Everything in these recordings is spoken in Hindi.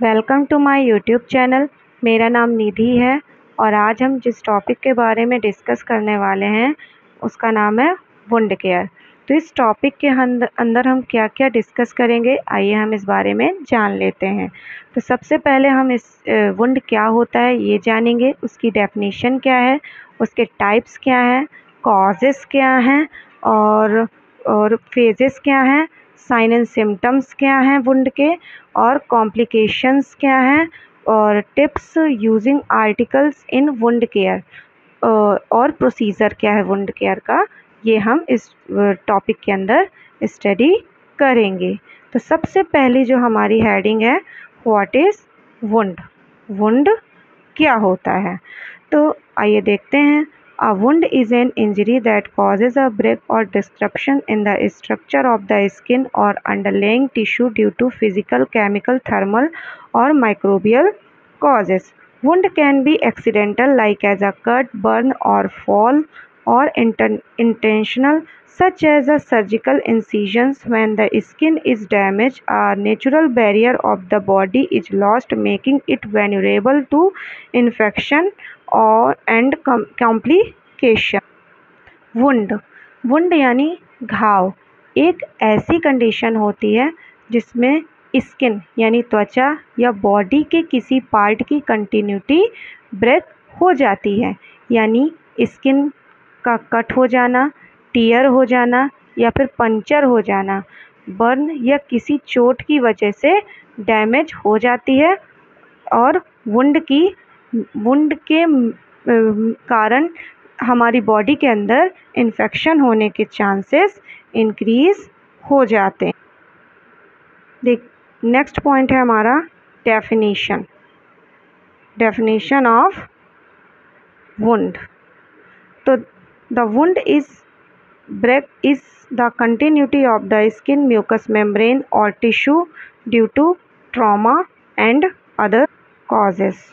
Welcome to my YouTube channel. मेरा नाम निधि है और आज हम जिस टॉपिक के बारे में डिस्कस करने वाले हैं उसका नाम है वुंड केयर। तो इस टॉपिक के अंदर हम क्या क्या डिस्कस करेंगे, आइए हम इस बारे में जान लेते हैं। तो सबसे पहले हम इस वुंड क्या होता है ये जानेंगे, उसकी डेफिनेशन क्या है, उसके टाइप्स क्या हैं, कॉजेस क्या हैं और फेजेस क्या हैं, साइन एंड सिम्टम्स क्या हैं वुंड के, और कॉम्प्लिकेशंस क्या हैं, और टिप्स यूजिंग आर्टिकल्स इन वुंड केयर, और प्रोसीजर क्या है वुंड केयर का, ये हम इस टॉपिक के अंदर स्टडी करेंगे। तो सबसे पहली जो हमारी हेडिंग है, व्हाट इज़ वुंड, वुंड क्या होता है। तो आइए देखते हैं। A wound is an injury that causes a break or disruption in the structure of the skin or underlying tissue due to physical, chemical, thermal or microbial causes. Wound can be accidental like as a cut, burn or fall, or intentional such as a surgical incisions. When the skin is damaged, a natural barrier of the body is lost, making it vulnerable to infection और एंड कॉम्प्लिकेशन। वुंड, वुंड यानी घाव, एक ऐसी कंडीशन होती है जिसमें स्किन यानी त्वचा या बॉडी के किसी पार्ट की कंटिन्यूटी ब्रेक हो जाती है, यानी स्किन का कट हो जाना, टीयर हो जाना या फिर पंचर हो जाना, बर्न या किसी चोट की वजह से डैमेज हो जाती है। और वुंड के कारण हमारी बॉडी के अंदर इन्फेक्शन होने के चांसेस इंक्रीज हो जाते हैं। देख, नेक्स्ट पॉइंट है हमारा डेफिनेशन, डेफिनेशन ऑफ वुंड। तो the wound is break is the continuity of the skin, mucous membrane और tissue due to trauma and other causes.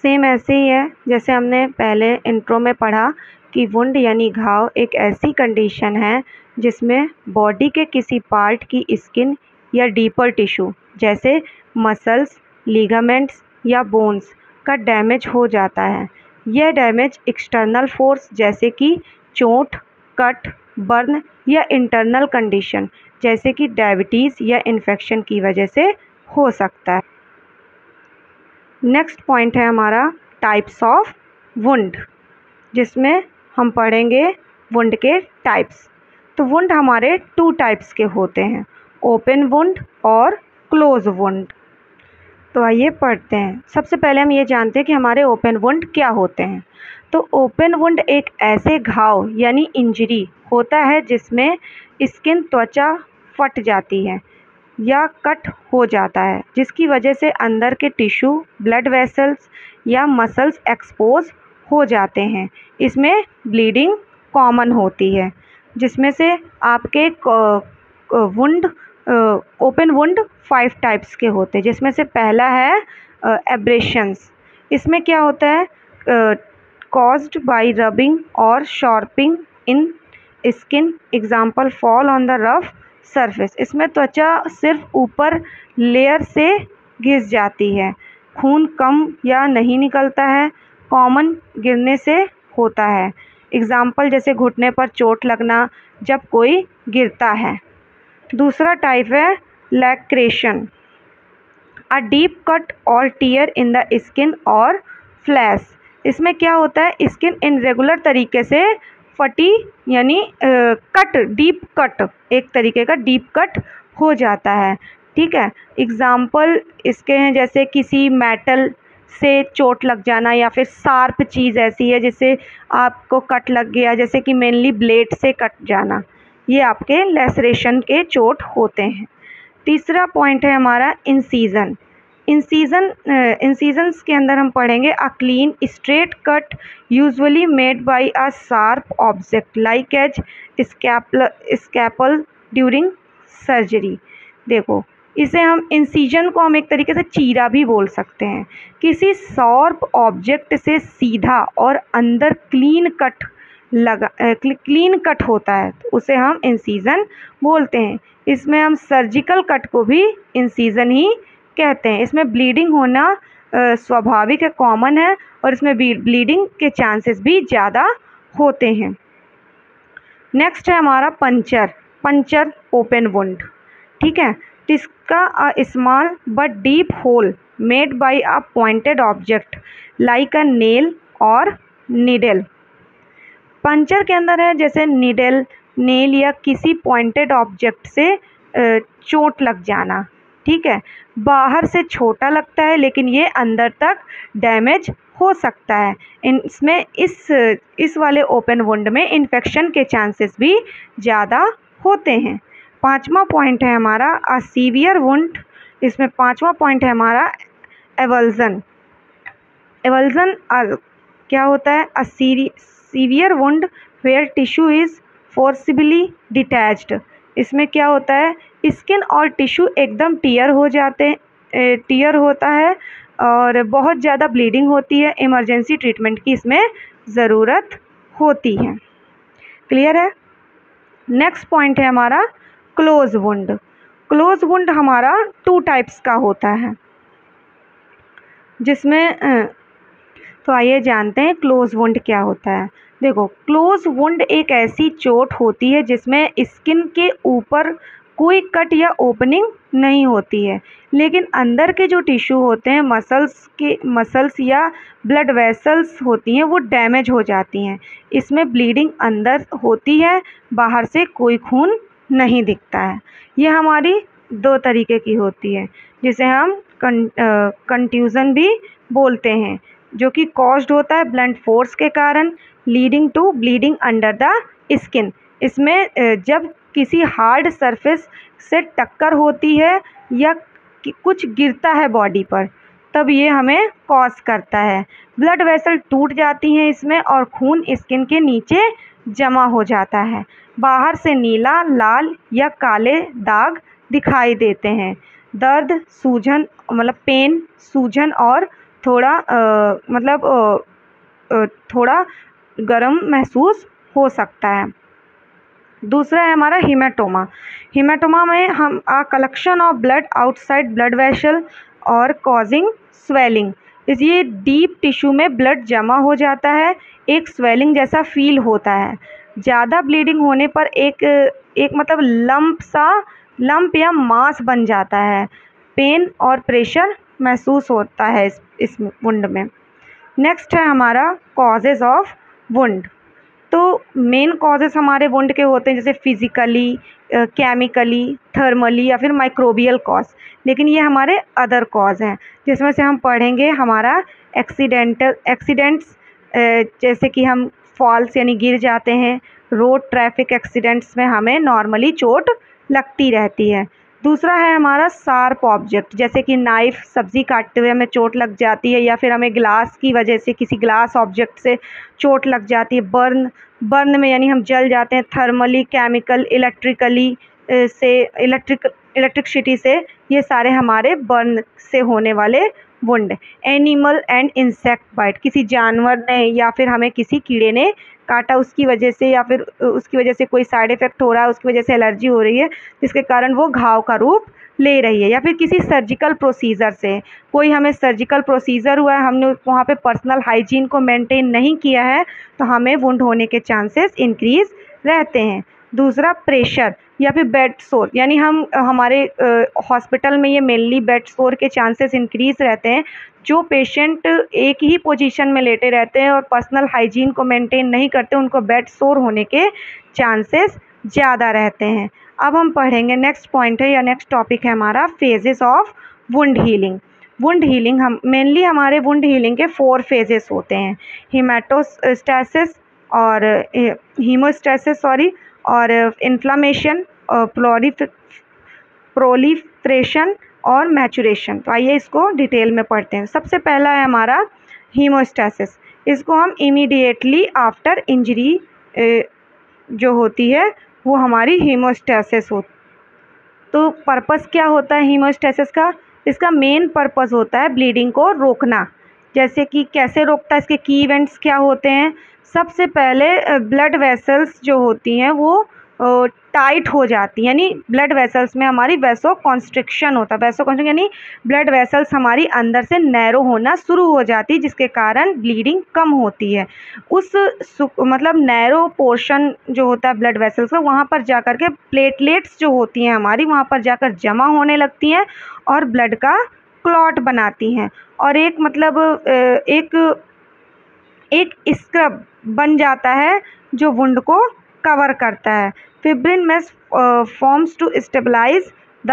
Same ऐसे ही है जैसे हमने पहले इंट्रो में पढ़ा कि वुंड यानी घाव एक ऐसी कंडीशन है जिसमें बॉडी के किसी पार्ट की स्किन या डीपर टिश्यू जैसे मसल्स, लिगामेंट्स या बोन्स का डैमेज हो जाता है। यह डैमेज एक्सटर्नल फोर्स जैसे कि चोट, कट, बर्न या इंटरनल कंडीशन जैसे कि डायबिटीज़ या इन्फेक्शन की वजह से हो सकता है। नेक्स्ट पॉइंट है हमारा टाइप्स ऑफ वुंड, जिसमें हम पढ़ेंगे वुंड के टाइप्स। तो वुंड हमारे 2 टाइप्स के होते हैं, ओपन वुंड और क्लोज वुंड। तो आइए पढ़ते हैं। सबसे पहले हम ये जानते हैं कि हमारे ओपन वुंड क्या होते हैं। तो ओपन वुंड एक ऐसे घाव यानी इंजरी होता है जिसमें स्किन त्वचा फट जाती है या कट हो जाता है, जिसकी वजह से अंदर के टिश्यू, ब्लड वेसल्स या मसल्स एक्सपोज हो जाते हैं। इसमें ब्लीडिंग कॉमन होती है, जिसमें से आपके वुंड ओपन वुंड 5 टाइप्स के होते हैं, जिसमें से पहला है एब्रेशंस। इसमें क्या होता है, कॉज्ड बाय रबिंग और sharping in skin, example fall on the rough surface. इसमें त्वचा सिर्फ ऊपर लेयर से घिस जाती है, खून कम या नहीं निकलता है, कॉमन गिरने से होता है। एग्जाम्पल जैसे घुटने पर चोट लगना जब कोई गिरता है। दूसरा टाइप है लैक्रेशन, अ डीप कट और टीयर इन द स्किन और फ्लैश। इसमें क्या होता है, स्किन इनरेगुलर तरीके से फटी यानी कट, डीप कट, एक तरीके का डीप कट हो जाता है। ठीक है, एग्जाम्पल इसके हैं जैसे किसी मेटल से चोट लग जाना या फिर शार्प चीज़ ऐसी है जिससे आपको कट लग गया, जैसे कि मेनली ब्लेड से कट जाना, ये आपके लैसरेशन के चोट होते हैं। तीसरा पॉइंट है हमारा इंसीजन। इंसीजन्स के अंदर हम पढ़ेंगे a clean straight cut usually made by a sharp object like as scalpel during surgery. देखो, इसे हम इंसीजन को हम एक तरीके से चीरा भी बोल सकते हैं। किसी शार्प ऑब्जेक्ट से सीधा और अंदर क्लीन कट होता है तो उसे हम इंसीजन बोलते हैं। इसमें हम सर्जिकल कट को भी इंसीजन ही कहते हैं। इसमें ब्लीडिंग होना स्वाभाविक है, कॉमन है, और इसमें ब्लीडिंग के चांसेस भी ज़्यादा होते हैं। नेक्स्ट है हमारा पंचर ओपन वुंड। ठीक है, तो इसका small but deep whole made by a pointed object like a nail और नीडल। पंचर के अंदर है जैसे नीडल, नेल या किसी पॉइंटेड ऑब्जेक्ट से चोट लग जाना। ठीक है, बाहर से छोटा लगता है लेकिन ये अंदर तक डैमेज हो सकता है। इसमें इस वाले ओपन वुंड में इन्फेक्शन के चांसेस भी ज़्यादा होते हैं। पांचवा पॉइंट है हमारा अ सीवियर वुंड। इसमें पांचवा पॉइंट है हमारा एवल्जन। एवल्जन क्या होता है? A severe wound where tissue is forcibly detached. इसमें क्या होता है, स्किन और टिश्यू एकदम टीयर होता है और बहुत ज़्यादा ब्लीडिंग होती है। इमरजेंसी ट्रीटमेंट की इसमें ज़रूरत होती है। क्लियर है? नेक्स्ट पॉइंट है हमारा क्लोज वुंड। क्लोज वुंड हमारा 2 टाइप्स का होता है, जिसमें तो आइए जानते हैं क्लोज वुंड क्या होता है। देखो, क्लोज वुंड एक ऐसी चोट होती है जिसमें स्किन के ऊपर कोई कट या ओपनिंग नहीं होती है, लेकिन अंदर के जो टिश्यू होते हैं, मसल्स या ब्लड वेसल्स होती हैं, वो डैमेज हो जाती हैं। इसमें ब्लीडिंग अंदर होती है, बाहर से कोई खून नहीं दिखता है। ये हमारी 2 तरीके की होती है, जिसे हम कंट्यूजन भी बोलते हैं, जो कि कॉज्ड होता है ब्लंट फोर्स के कारण, leading to bleeding under the skin. इसमें जब किसी हार्ड सरफेस से टक्कर होती है या कुछ गिरता है बॉडी पर, तब ये हमें कॉज करता है। ब्लड वेसल टूट जाती हैं इसमें और खून स्किन के नीचे जमा हो जाता है। बाहर से नीला, लाल या काले दाग दिखाई देते हैं। दर्द, सूजन मतलब पेन, सूजन और थोड़ा गर्म महसूस हो सकता है। दूसरा है हमारा हीमेटोमा। हीमेटोमा में हम collection of blood outside blood vessel और कॉजिंग स्वेलिंग। ये डीप टिश्यू में ब्लड जमा हो जाता है, एक स्वेलिंग जैसा फील होता है। ज़्यादा ब्लीडिंग होने पर एक मतलब लंप या मास बन जाता है। पेन और प्रेशर महसूस होता है इस वुंड में। नेक्स्ट है हमारा कॉजेज़ ऑफ वुंड। तो मेन कॉजेज़ हमारे वुंड के होते हैं जैसे फिज़िकली, केमिकली, थर्मली या फिर माइक्रोबियल कॉज। लेकिन ये हमारे अदर कॉज हैं, जिसमें से हम पढ़ेंगे हमारा एक्सीडेंट्स, जैसे कि हम फॉल्स यानी गिर जाते हैं। रोड ट्रैफिक एक्सीडेंट्स में हमें नॉर्मली चोट लगती रहती है। दूसरा है हमारा शार्प ऑब्जेक्ट, जैसे कि नाइफ़, सब्ज़ी काटते हुए हमें चोट लग जाती है, या फिर हमें ग्लास की वजह से किसी ग्लास ऑब्जेक्ट से चोट लग जाती है। बर्न में यानी हम जल जाते हैं, थर्मली, केमिकल, इलेक्ट्रिसिटी से, ये सारे हमारे बर्न से होने वाले wound. Animal and insect bite, किसी जानवर ने या फिर हमें किसी कीड़े ने काटा, उसकी वजह से या फिर उसकी वजह से कोई साइड इफ़ेक्ट हो रहा है, उसकी वजह से एलर्जी हो रही है, जिसके कारण वो घाव का रूप ले रही है। या फिर किसी सर्जिकल प्रोसीजर से, कोई हमें सर्जिकल प्रोसीजर हुआ है, हमने वहाँ पे पर्सनल हाइजीन को मेंटेन नहीं किया है, तो हमें वुंड होने के चांसेस इंक्रीज़ रहते हैं। दूसरा प्रेशर या फिर बेड सोर, यानी हमारे हॉस्पिटल में ये मेनली बेड सोर के चांसेस इंक्रीज़ रहते हैं। जो पेशेंट एक ही पोजीशन में लेटे रहते हैं और पर्सनल हाइजीन को मेंटेन नहीं करते, उनको बेड सोर होने के चांसेस ज़्यादा रहते हैं। अब हम पढ़ेंगे नेक्स्ट पॉइंट है या नेक्स्ट टॉपिक है हमारा phases of wound healing. Wound healing mainly हमारे वुंड हीलिंग के 4 फेजेस होते हैं। हीमेटोस्टैसिस और हीमोस्टैसिस और इन्फ्लामेशन, प्रोलिफरेशन और मैचुरेशन। तो आइए इसको डिटेल में पढ़ते हैं। सबसे पहला है हमारा हीमोस्टैसिस। इसको हम इमीडिएटली आफ्टर इंजरी जो होती है वो हमारी हीमोस्टैसिस हो। तो पर्पस क्या होता है हीमोस्टैसिस का? इसका मेन पर्पस होता है ब्लीडिंग को रोकना। जैसे कि कैसे रोकता है, इसके की इवेंट्स क्या होते हैं? सबसे पहले ब्लड वेसल्स जो होती हैं वो टाइट हो जाती, यानी ब्लड वेसल्स में हमारी वैसो कॉन्स्ट्रिक्शन होता है। वैसो कॉन्स्ट्रिक्शन यानी ब्लड वेसल्स हमारी अंदर से नैरो होना शुरू हो जाती, जिसके कारण ब्लीडिंग कम होती है। उस मतलब नैरो पोर्शन जो होता है ब्लड वेसल्स का, वहाँ पर जाकर के प्लेटलेट्स जो होती हैं हमारी, वहाँ पर जाकर जमा होने लगती हैं और ब्लड का क्लॉट बनाती हैं, और एक मतलब एक स्क्रब बन जाता है जो वुंड को कवर करता है। Fibrin mesh forms to stabilise the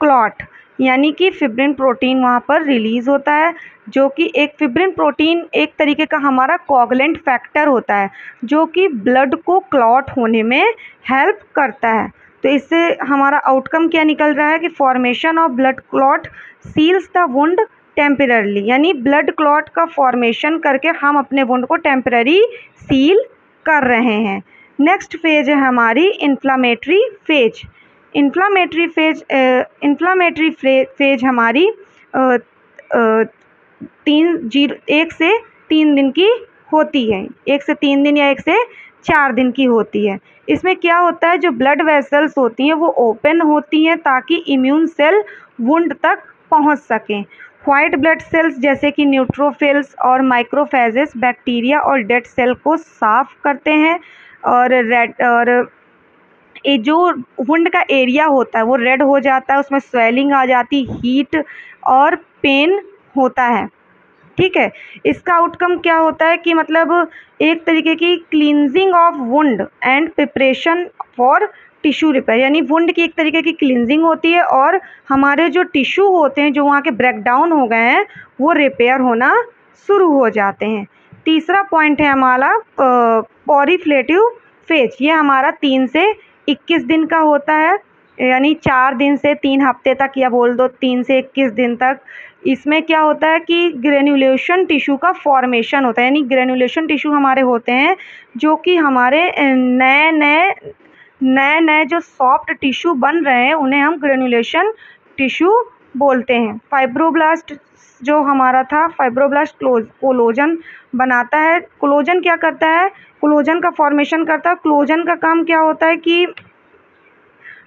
clot, यानी कि फिब्रिन प्रोटीन वहाँ पर रिलीज़ होता है, जो कि एक फिब्रिन प्रोटीन एक तरीके का हमारा कोगुलेंट फैक्टर होता है, जो कि ब्लड को क्लॉट होने में हेल्प करता है। तो इससे हमारा आउटकम क्या निकल रहा है कि formation of blood clot seals the wound temporarily, यानी ब्लड क्लॉट का फॉर्मेशन करके हम अपने वुंड को टेम्पररी सील कर रहे हैं। नेक्स्ट फेज है हमारी इन्फ्लामेटरी फेज। इन्फ्लामेटरी फेज हमारी 1 से 3 दिन की होती है, 1 से 3 दिन या 1 से 4 दिन की होती है। इसमें क्या होता है, जो ब्लड वेसल्स होती हैं वो ओपन होती हैं ताकि इम्यून सेल वुंड तक पहुंच सकें। वाइट ब्लड सेल्स जैसे कि न्यूट्रोफिल्स और माइक्रोफेजेस बैक्टीरिया और डेड सेल को साफ करते हैं, और ये जो वुंड का एरिया होता है वो रेड हो जाता है, उसमें स्वेलिंग आ जाती, हीट और पेन होता है। ठीक है, इसका आउटकम क्या होता है कि मतलब एक तरीके की cleansing of wound and preparation for tissue repair, यानी वुंड की एक तरीके की क्लींजिंग होती है और हमारे जो टिश्यू होते हैं जो वहाँ के ब्रेकडाउन हो गए हैं वो रिपेयर होना शुरू हो जाते हैं। तीसरा पॉइंट है हमारा पॉलीफ्लेटिव फेज। ये हमारा 3 से 21 दिन का होता है, यानी 4 दिन से 3 हफ्ते तक, या बोल दो 3 से 21 दिन तक। इसमें क्या होता है कि ग्रेनुलेशन टिश्यू का फॉर्मेशन होता है, यानी ग्रेनुलेशन टिश्यू हमारे होते हैं जो कि हमारे नए जो सॉफ्ट टिश्यू बन रहे हैं उन्हें हम ग्रेनुलेशन टिश्यू बोलते हैं। फाइब्रोब्लास्ट जो हमारा था, फाइब्रोब्लास्ट कोलोजन बनाता है। कोलोजन क्या करता है, कोलोजन का फॉर्मेशन करता है। कोलोजन का काम क्या होता है कि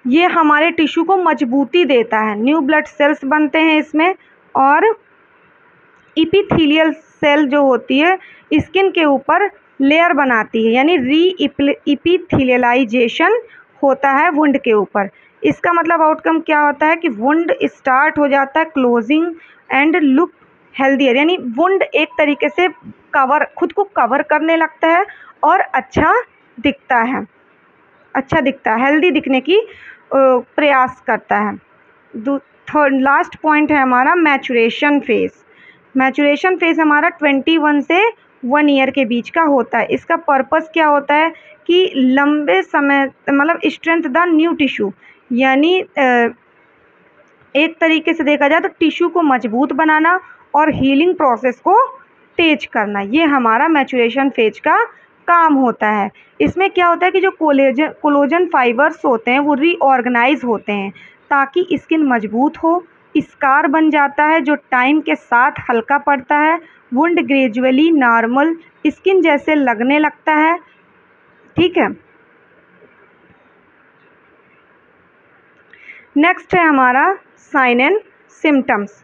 ये हमारे टिश्यू को मजबूती देता है, न्यू ब्लड सेल्स बनते हैं इसमें, और इपिथेलियल सेल जो होती है स्किन के ऊपर लेयर बनाती है, यानी इपिथेलियलाइजेशन होता है वुंड के ऊपर। इसका मतलब आउटकम क्या होता है कि वुंड स्टार्ट हो जाता है क्लोजिंग एंड लुक हेल्दियर, यानी वुंड एक तरीके से खुद को कवर करने लगता है और अच्छा दिखता है, हेल्दी दिखने की प्रयास करता है। लास्ट पॉइंट है हमारा मैचुरेशन फेज। मैचुरेशन फेज हमारा 21 से 1 ईयर के बीच का होता है। इसका पर्पस क्या होता है कि लंबे समय मतलब स्ट्रेंथ द न्यू टिश्यू, यानी एक तरीके से देखा जाए तो टिश्यू को मजबूत बनाना और हीलिंग प्रोसेस को तेज करना, ये हमारा मैचुरेशन फेज का काम होता है। इसमें क्या होता है कि जो कोलेजन फाइबर्स होते हैं वो रीऑर्गेनाइज होते हैं ताकि स्किन मजबूत हो, स्कार बन जाता है जो टाइम के साथ हल्का पड़ता है, वुंड ग्रेजुअली नॉर्मल स्किन जैसे लगने लगता है। ठीक है, नेक्स्ट है हमारा sign and symptoms.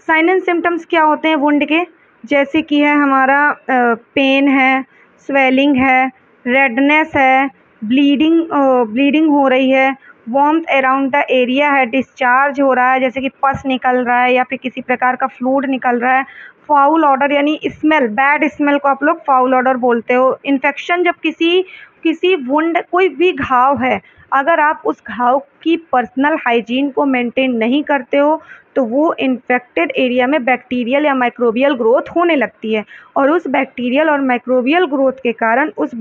Sign and symptoms क्या होते हैं वुंड के, जैसे कि है हमारा पेन है, स्वेलिंग है, रेडनेस है, ब्लीडिंग हो रही है, वार्मथ अराउंड द एरिया है, डिस्चार्ज हो रहा है जैसे कि पस निकल रहा है या फिर किसी प्रकार का फ्लूइड निकल रहा है, फाउल ऑडर यानी स्मेल, बैड स्मेल को आप लोग फाउल ऑडर बोलते हो। इन्फेक्शन, जब किसी वुंड कोई भी घाव है, अगर आप उस घाव की पर्सनल हाइजीन को मेंटेन नहीं करते हो तो वो इन्फेक्टेड एरिया में बैक्टीरियल या माइक्रोबियल ग्रोथ होने लगती है, और उस बैक्टीरियल और माइक्रोबियल ग्रोथ के कारण उस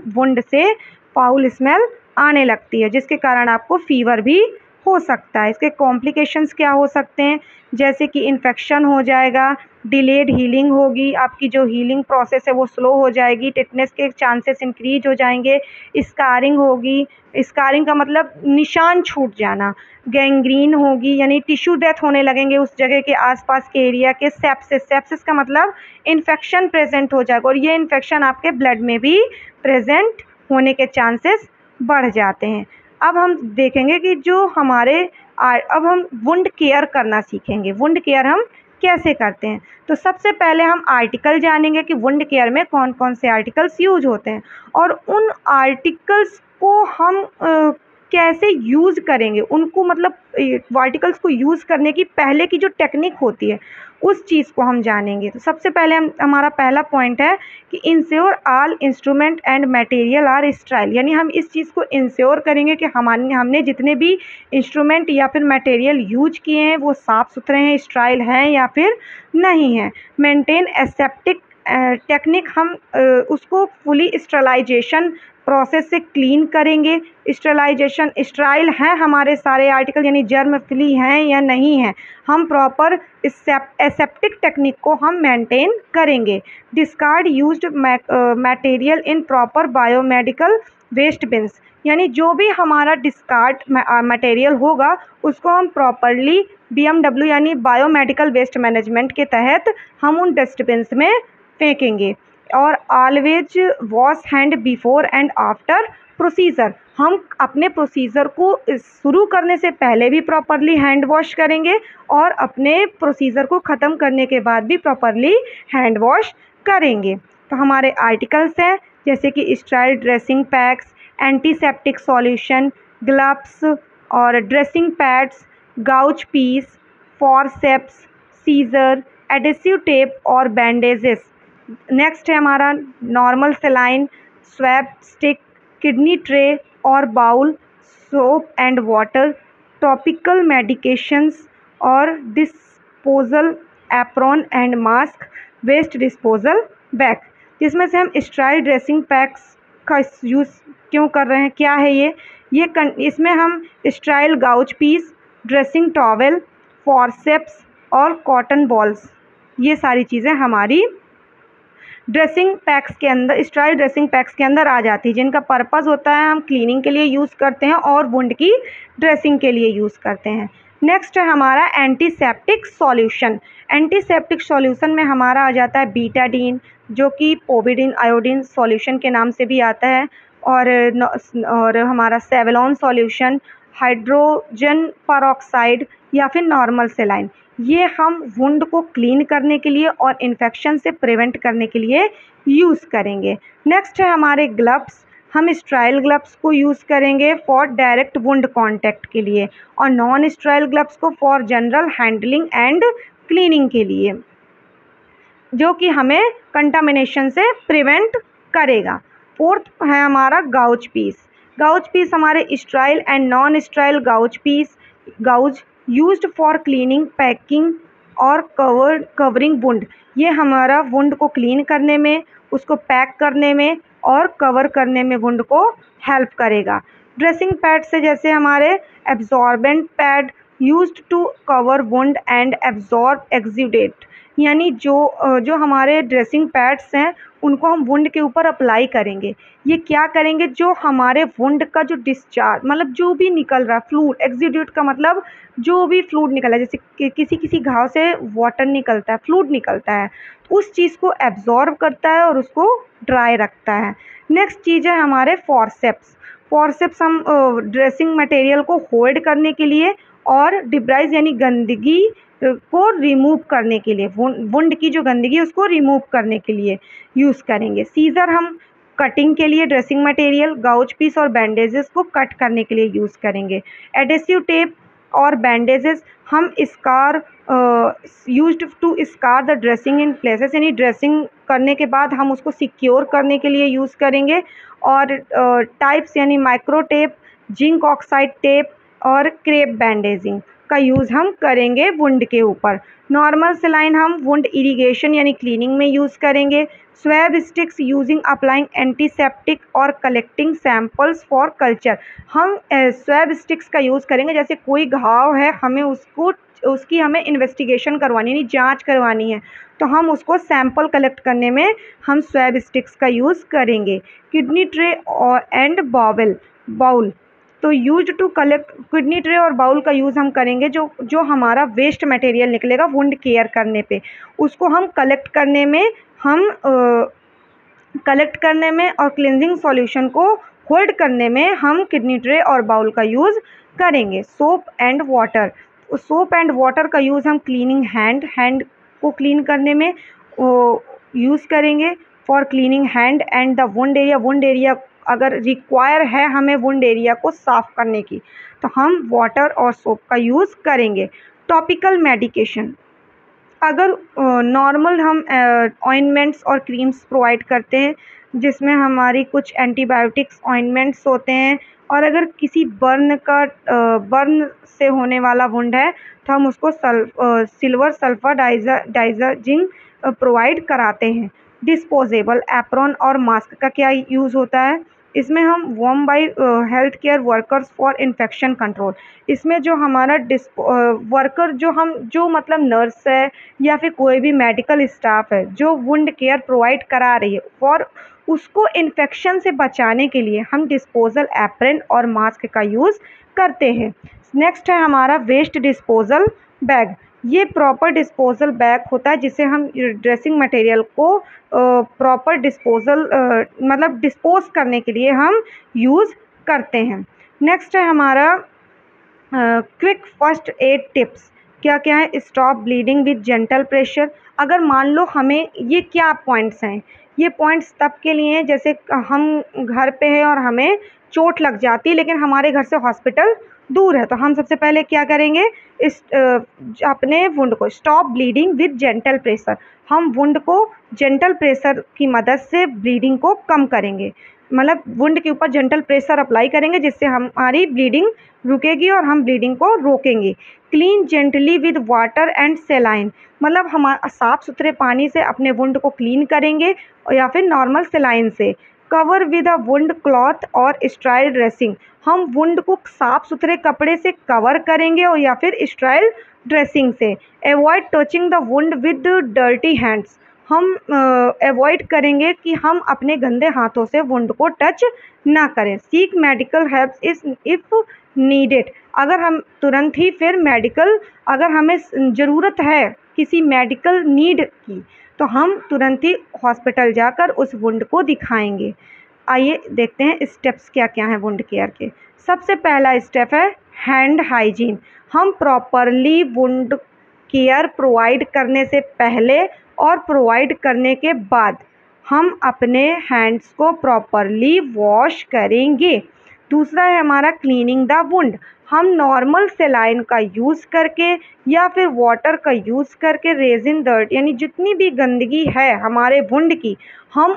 वुंड से फाउल स्मेल आने लगती है, जिसके कारण आपको फीवर भी हो सकता है। इसके कॉम्प्लिकेशंस क्या हो सकते हैं, जैसे कि इन्फेक्शन हो जाएगा, डिलेड हीलिंग होगी, आपकी जो हीलिंग प्रोसेस है वो स्लो हो जाएगी, टिटनेस के चांसेस इंक्रीज हो जाएंगे, स्कारिंग होगी, स्कारिंग का मतलब निशान छूट जाना, गैंग्रीन होगी यानी टिश्यू डेथ होने लगेंगे उस जगह के आसपास के एरिया के, सेप्सिस का मतलब इन्फेक्शन प्रेजेंट हो जाएगा, और ये इन्फेक्शन आपके ब्लड में भी प्रेजेंट होने के चांसेस बढ़ जाते हैं। अब हम देखेंगे कि जो हमारे अब हम वुंड केयर करना सीखेंगे। वुंड केयर हम कैसे करते हैं? तो सबसे पहले हम आर्टिकल जानेंगे कि वुंड केयर में कौन कौन से आर्टिकल्स यूज होते हैं और उन आर्टिकल्स को हम कैसे यूज़ करेंगे, उनको मतलब आर्टिकल्स को यूज़ करने की पहले की जो टेक्निक होती है उस चीज़ को हम जानेंगे। तो सबसे पहले हमारा पहला पॉइंट है कि ensure all instrument and material are sterile, यानी हम इस चीज़ को इंश्योर करेंगे कि हमने जितने भी इंस्ट्रूमेंट या फिर मटेरियल यूज किए हैं वो साफ़ सुथरे हैं, स्टराइल हैं या फिर नहीं हैं। मेंटेन एसेप्टिक टेक्निक, हम उसको फुली स्टरलाइजेशन प्रोसेस से क्लीन करेंगे। स्टरलाइजेशन स्टराइल हैं हमारे सारे आर्टिकल, यानी जर्म फ्री हैं या नहीं हैं, हम प्रॉपर एसेप्टिक टेक्निक को हम मेंटेन करेंगे। Discard used material in proper biomedical waste bins, यानी जो भी हमारा डिस्कार्ड मटेरियल होगा उसको हम प्रॉपरली BMW यानी बायोमेडिकल वेस्ट मैनेजमेंट के तहत हम उन डस्टबिन्स में फेंकेंगे। और always wash hand before and after procedure, हम अपने प्रोसीजर को शुरू करने से पहले भी प्रॉपरली हैंड वॉश करेंगे और अपने प्रोसीजर को ख़त्म करने के बाद भी प्रॉपरली हैंड वॉश करेंगे। तो हमारे आर्टिकल्स हैं जैसे कि sterile dressing packs, antiseptic solution, gloves और dressing pads, gauze piece, forceps, scissor, adhesive tape और बैंडेजेस। नेक्स्ट है हमारा normal saline, swab stick, kidney tray और bowl, soap and water, topical medications और disposal apron and mask, waste disposal bag. जिसमें से हम स्टराइल ड्रेसिंग पैक्स का यूज़ क्यों कर रहे हैं, क्या है ये इसमें हम sterile gauze piece, dressing towel, forceps और कॉटन बॉल्स, ये सारी चीज़ें हमारी ड्रेसिंग पैक्स के अंदर, स्टराइल ड्रेसिंग पैक्स के अंदर आ जाती है, जिनका पर्पज़ होता है हम क्लीनिंग के लिए यूज़ करते हैं और वुंड की ड्रेसिंग के लिए यूज़ करते हैं। नेक्स्ट है हमारा एंटीसेप्टिक सॉल्यूशन। एंटीसेप्टिक सॉल्यूशन में हमारा आ जाता है बीटाडीन, जो कि पोविडीन आयोडीन सॉल्यूशन के नाम से भी आता है, और हमारा सेवलॉन सॉल्यूशन, हाइड्रोजन परऑक्साइड या फिर नॉर्मल सेलाइन। ये हम वुंड को क्लीन करने के लिए और इन्फेक्शन से प्रिवेंट करने के लिए यूज़ करेंगे। नेक्स्ट है हमारे ग्लव्स, हम स्टराइल ग्लव्स को यूज़ करेंगे फॉर डायरेक्ट वुंड कांटेक्ट के लिए और नॉन स्टराइल ग्लव्स को for general handling and cleaning के लिए, जो कि हमें कंटामिनेशन से प्रिवेंट करेगा। फोर्थ है हमारा गाउच पीस। गाउच पीस हमारे sterile and non sterile gauze piece, gauze used for cleaning, packing और कवरिंग वुंड। ये हमारा वुंड को क्लीन करने में, उसको पैक करने में और कवर करने में वुंड को हेल्प करेगा। ड्रेसिंग पैड से जैसे हमारे absorbent pad used to cover wound and absorb exudate, यानी जो हमारे ड्रेसिंग पैड्स हैं उनको हम वुंड के ऊपर अप्लाई करेंगे। ये क्या करेंगे, जो हमारे वुंड का जो डिस्चार्ज मतलब जो भी निकल रहा फ्लूड, एक्सुडेट का मतलब जो भी फ्लूड निकला, जैसे किसी घाव से वाटर निकलता है, फ्लूड निकलता है, उस चीज़ को एब्जॉर्ब करता है और उसको ड्राई रखता है। नेक्स्ट चीज़ है हमारे फॉरसेप्स। फॉरसेप्स हम ड्रेसिंग मटेरियल को होल्ड करने के लिए और डिब्राइज यानी गंदगी को रिमूव करने के लिए, वुंड की जो गंदगी है उसको रिमूव करने के लिए यूज़ करेंगे। सीजर हम कटिंग के लिए ड्रेसिंग मटेरियल, गाउच पीस और बैंडेजेस को कट करने के लिए यूज़ करेंगे। एडेसिव टेप और बैंडेजेस हम secure used to secure the dressing in places, यानी ड्रेसिंग करने के बाद हम उसको सिक्योर करने के लिए यूज़ करेंगे। और टाइप्स यानी micro tape, zinc oxide tape और क्रेप बैंडेजिंग का यूज़ हम करेंगे वुंड के ऊपर। नॉर्मल सेलाइन हम वुंड इरिगेशन यानी क्लीनिंग में यूज़ करेंगे। Swab sticks using applying antiseptic और कलेक्टिंग सैंपल्स फॉर कल्चर, हम स्वैब स्टिक्स का यूज़ करेंगे। जैसे कोई घाव है, हमें उसकी हमें इन्वेस्टिगेशन करवानी यानी जांच करवानी है, तो हम उसको सैंपल कलेक्ट करने में हम स्वैब स्टिक्स का यूज़ करेंगे। किडनी ट्रे और एंड बाउल तो use to collect, kidney tray और बाउल का यूज़ हम करेंगे जो हमारा वेस्ट मटेरियल निकलेगा वुंड केयर करने पे, उसको हम कलेक्ट करने में और क्लिनजिंग सॉल्यूशन को होल्ड करने में हम किडनी ट्रे और बाउल का यूज़ करेंगे। Soap and water, soap and water का यूज़ हम क्लीनिंग हैंड को क्लीन करने में यूज़ करेंगे। For cleaning hand and the wound area अगर रिक्वायर है हमें वुंड एरिया को साफ़ करने की, तो हम वाटर और सोप का यूज़ करेंगे। टॉपिकल मेडिकेशन, अगर नॉर्मल हम ऑइंटमेंट्स और क्रीम्स प्रोवाइड करते हैं जिसमें हमारी कुछ एंटीबायोटिक्स ऑइंटमेंट्स होते हैं, और अगर किसी बर्न से होने वाला वुंड है तो हम उसको सिल्वर सल्फर डाइज़ाजिंग प्रोवाइड कराते हैं। डिस्पोजेबल एप्रॉन और मास्क का क्या यूज़ होता है? इसमें हम worn by health care workers for infection control, इसमें जो हमारा वर्कर जो मतलब नर्स है या फिर कोई भी मेडिकल स्टाफ है जो वुंड केयर प्रोवाइड करा रही है, और उसको इन्फेक्शन से बचाने के लिए हम डिस्पोजल एप्रन और मास्क का यूज़ करते हैं। नेक्स्ट है हमारा वेस्ट डिस्पोजल बैग, ये प्रॉपर डिस्पोजल बैग होता है जिसे हम ड्रेसिंग मटेरियल को प्रॉपर डिस्पोजल मतलब डिस्पोज करने के लिए हम यूज़ करते हैं। नेक्स्ट है हमारा क्विक फर्स्ट एड टिप्स, क्या क्या है? Stop bleeding with gentle pressure, अगर मान लो हमें ये क्या पॉइंट्स हैं, ये पॉइंट्स तब के लिए हैं जैसे हम घर पे हैं और हमें चोट लग जाती है लेकिन हमारे घर से हॉस्पिटल दूर है, तो हम सबसे पहले क्या करेंगे? इस अपने वुंड को stop bleeding with gentle pressure, हम वुंड को जेंटल प्रेशर की मदद से ब्लीडिंग को कम करेंगे, मतलब वुंड के ऊपर जेंटल प्रेशर अप्लाई करेंगे जिससे हमारी ब्लीडिंग रुकेगी और हम ब्लीडिंग को रोकेंगे। Clean gently with water and सेलाइन, मतलब हम साफ़ सुथरे पानी से अपने वुंड को क्लीन करेंगे या फिर नॉर्मल सेलाइन से। Cover with a wound cloth और स्ट्राइल ड्रेसिंग, हम वुंड को साफ़ सुथरे कपड़े से कवर करेंगे और या फिर स्ट्राइल ड्रेसिंग से। Avoid touching the wound with dirty hands, हम अवॉइड करेंगे कि हम अपने गंदे हाथों से वुंड को टच ना करें। Seek medical help if needed, अगर हम तुरंत ही फिर मेडिकल, अगर हमें ज़रूरत है किसी मेडिकल नीड की तो हम तुरंत ही हॉस्पिटल जाकर उस वुंड को दिखाएंगे। आइए देखते हैं स्टेप्स क्या क्या हैं वुंड केयर के। सबसे पहला स्टेप है हैंड हाइजीन, हम प्रॉपरली वुंड केयर प्रोवाइड करने से पहले और प्रोवाइड करने के बाद हम अपने हैंड्स को प्रॉपरली वॉश करेंगे। दूसरा है हमारा क्लीनिंग द वुंड, हम नॉर्मल सेलाइन का यूज़ करके या फिर वाटर का यूज़ करके रेजिन डर्ट यानी जितनी भी गंदगी है हमारे वुंड की, हम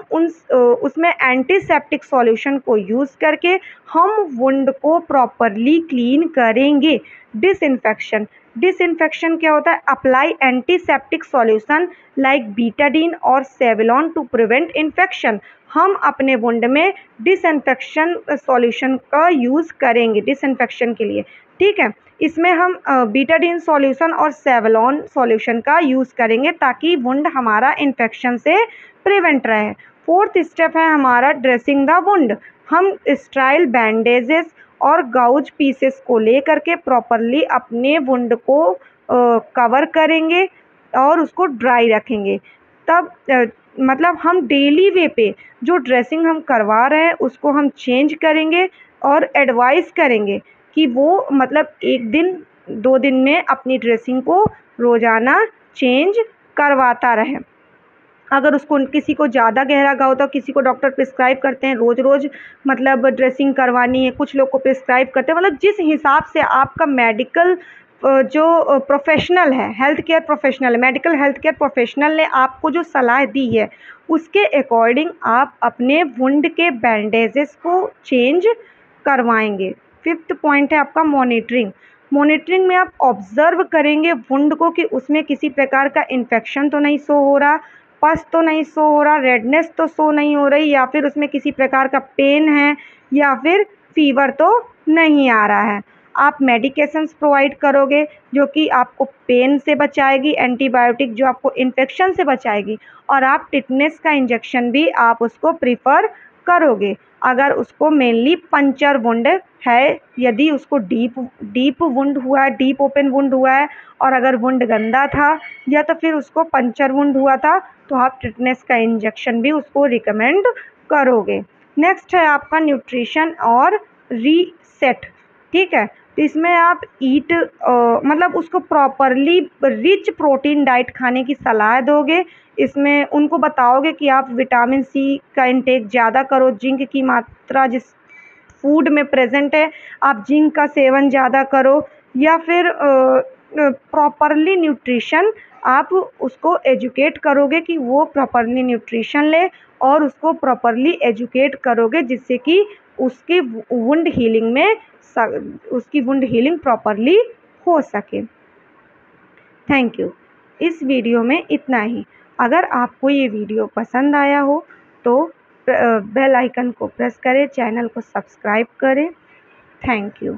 उसमें एंटीसेप्टिक सॉल्यूशन को यूज़ करके हम वुंड को प्रॉपरली क्लीन करेंगे। डिसइंफेक्शन, डिसइंफेक्शन क्या होता है? Apply antiseptic solution like Betadine और सेवलॉन टू प्रिवेंट इन्फेक्शन, हम अपने वुंड में डिसइंफेक्शन सॉल्यूशन का यूज़ करेंगे डिसइंफेक्शन के लिए, ठीक है। इसमें हम बीटाडीन सॉल्यूशन और सेवलॉन सॉल्यूशन का यूज़ करेंगे ताकि वुंड हमारा इन्फेक्शन से प्रिवेंट रहे। फोर्थ स्टेप है हमारा ड्रेसिंग द वुंड, हम स्टाइल बैंडेजेस और गाउज पीसेस को ले करके प्रॉपरली अपने वुंड को कवर करेंगे और उसको ड्राई रखेंगे। तब मतलब हम डेली वे पे जो ड्रेसिंग हम करवा रहे हैं उसको हम चेंज करेंगे और एडवाइस करेंगे कि वो मतलब 1 दिन 2 दिन में अपनी ड्रेसिंग को रोज़ाना चेंज करवाता रहे। अगर उसको किसी को ज़्यादा गहरा घाव तो किसी को डॉक्टर प्रिस्क्राइब करते हैं रोज़ रोज़ मतलब ड्रेसिंग करवानी है, कुछ लोग को प्रिस्क्राइब करते हैं, मतलब जिस हिसाब से आपका मेडिकल जो प्रोफेशनल है, health care professional, medical health care professional ने आपको जो सलाह दी है उसके अकॉर्डिंग आप अपने वुंड के बैंडेजेस को चेंज करवाएंगे। फिफ्थ पॉइंट है आपका मॉनिटरिंग, मॉनिटरिंग में आप ऑब्ज़र्व करेंगे वुंड को कि उसमें किसी प्रकार का इन्फेक्शन तो नहीं शो हो रहा, पस तो नहीं शो हो रहा, रेडनेस तो शो नहीं हो रही, या फिर उसमें किसी प्रकार का पेन है या फिर फीवर तो नहीं आ रहा है। आप मेडिकेशंस प्रोवाइड करोगे जो कि आपको पेन से बचाएगी, एंटीबायोटिक जो आपको इन्फेक्शन से बचाएगी, और आप टिटनेस का इंजेक्शन भी आप उसको प्रीफर करोगे अगर उसको मेनली पंचर वुंड है, यदि उसको डीप वुंड हुआ है, डीप ओपन वुंड हुआ है और अगर वुंड गंदा था या तो फिर उसको पंचर वुंड हुआ था तो आप टिटनेस का इंजेक्शन भी उसको रिकमेंड करोगे। नेक्स्ट है आपका न्यूट्रिशन और रीसेट, ठीक है। तो इसमें आप ईट मतलब उसको प्रॉपरली रिच प्रोटीन डाइट खाने की सलाह दोगे। इसमें उनको बताओगे कि आप विटामिन सी का इंटेक ज़्यादा करो, जिंक की मात्रा जिस फूड में प्रेजेंट है आप जिंक का सेवन ज़्यादा करो, या फिर प्रॉपरली न्यूट्रिशन आप उसको एजुकेट करोगे कि वो प्रॉपरली न्यूट्रिशन ले, और उसको प्रॉपरली एजुकेट करोगे जिससे कि उसकी वुंड हीलिंग में उसकी वुंड हीलिंग प्रॉपरली हो सके। Thank you. इस वीडियो में इतना ही। अगर आपको ये वीडियो पसंद आया हो तो बेल आइकन को प्रेस करें, चैनल को सब्सक्राइब करें। Thank you.